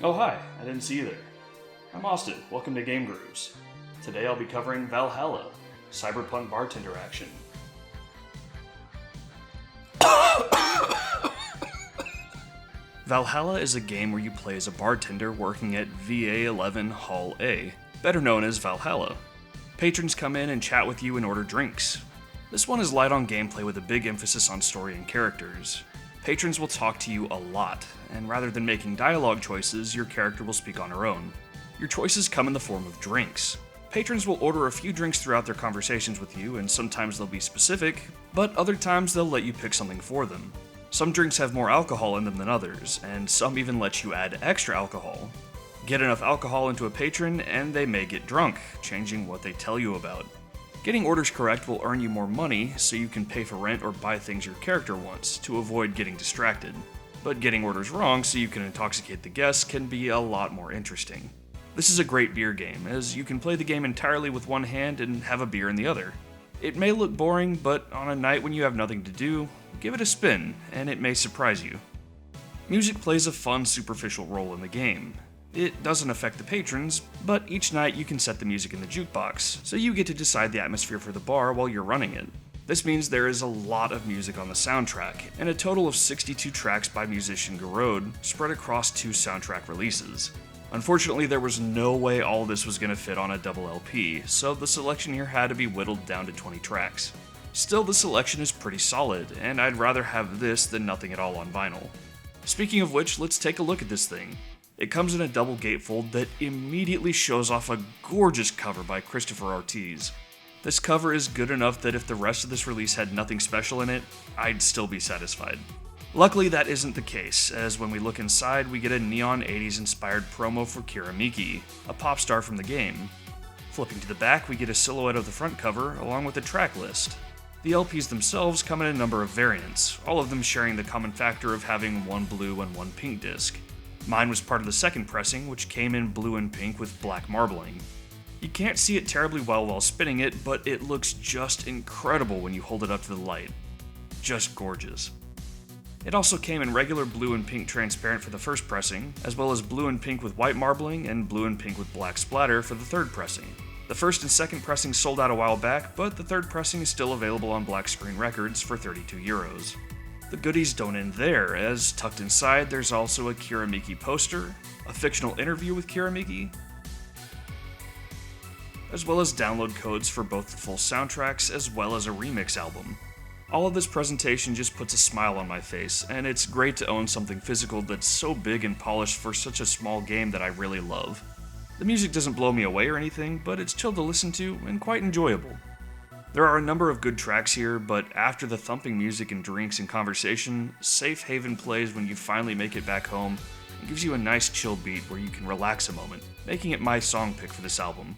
Oh hi, I didn't see you there. I'm Austin, welcome to Game Grooves. Today I'll be covering Valhalla, Cyberpunk Bartender action. Valhalla is a game where you play as a bartender working at VA-11 Hall A, better known as Valhalla. Patrons come in and chat with you and order drinks. This one is light on gameplay with a big emphasis on story and characters. Patrons will talk to you a lot, and rather than making dialogue choices, your character will speak on her own. Your choices come in the form of drinks. Patrons will order a few drinks throughout their conversations with you, and sometimes they'll be specific, but other times they'll let you pick something for them. Some drinks have more alcohol in them than others, and some even let you add extra alcohol. Get enough alcohol into a patron, and they may get drunk, changing what they tell you about. Getting orders correct will earn you more money, so you can pay for rent or buy things your character wants, to avoid getting distracted. But getting orders wrong so you can intoxicate the guests can be a lot more interesting. This is a great beer game, as you can play the game entirely with one hand and have a beer in the other. It may look boring, but on a night when you have nothing to do, give it a spin, and it may surprise you. Music plays a fun, superficial role in the game. It doesn't affect the patrons, but each night you can set the music in the jukebox, so you get to decide the atmosphere for the bar while you're running it. This means there is a lot of music on the soundtrack, and a total of 62 tracks by musician Garode, spread across 2 soundtrack releases. Unfortunately, there was no way all of this was going to fit on a double LP, so the selection here had to be whittled down to 20 tracks. Still, the selection is pretty solid, and I'd rather have this than nothing at all on vinyl. Speaking of which, let's take a look at this thing. It comes in a double gatefold that immediately shows off a gorgeous cover by Christopher Ortiz. This cover is good enough that if the rest of this release had nothing special in it, I'd still be satisfied. Luckily, that isn't the case, as when we look inside, we get a neon 80s inspired promo for Kira Miki, a pop star from the game. Flipping to the back, we get a silhouette of the front cover, along with a track list. The LPs themselves come in a number of variants, all of them sharing the common factor of having one blue and one pink disc. Mine was part of the second pressing, which came in blue and pink with black marbling. You can't see it terribly well while spinning it, but it looks just incredible when you hold it up to the light. Just gorgeous. It also came in regular blue and pink transparent for the first pressing, as well as blue and pink with white marbling and blue and pink with black splatter for the third pressing. The first and second pressing sold out a while back, but the third pressing is still available on Black Screen Records for €32. The goodies don't end there, as tucked inside there's also a Kira Miki poster, a fictional interview with Kira Miki, as well as download codes for both the full soundtracks as well as a remix album. All of this presentation just puts a smile on my face, and it's great to own something physical that's so big and polished for such a small game that I really love. The music doesn't blow me away or anything, but it's chill to listen to and quite enjoyable. There are a number of good tracks here, but after the thumping music and drinks and conversation, Safe Haven plays when you finally make it back home and gives you a nice chill beat where you can relax a moment, making it my song pick for this album.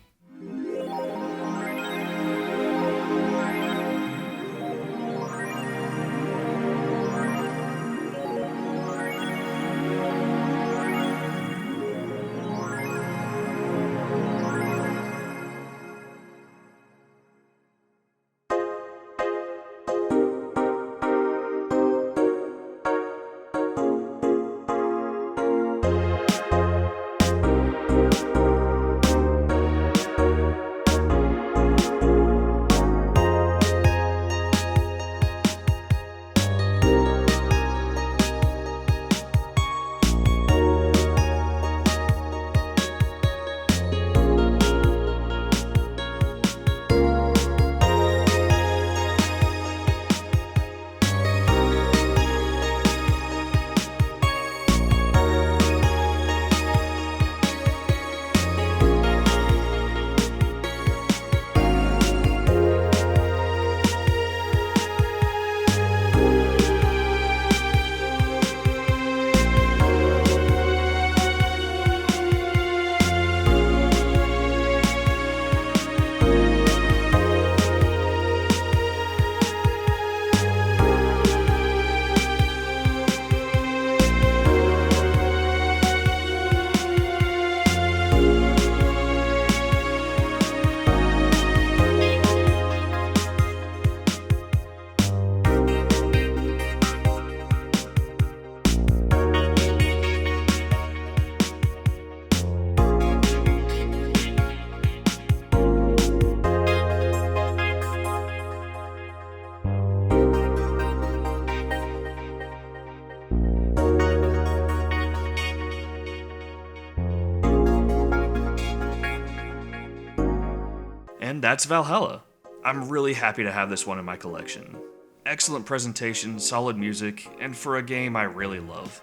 that's Valhalla. I'm really happy to have this one in my collection. Excellent presentation, solid music, and for a game I really love.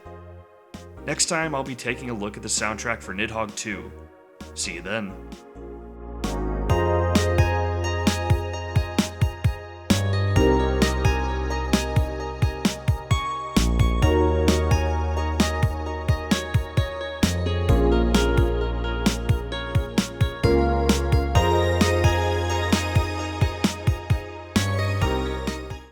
Next time I'll be taking a look at the soundtrack for Nidhogg 2. See you then.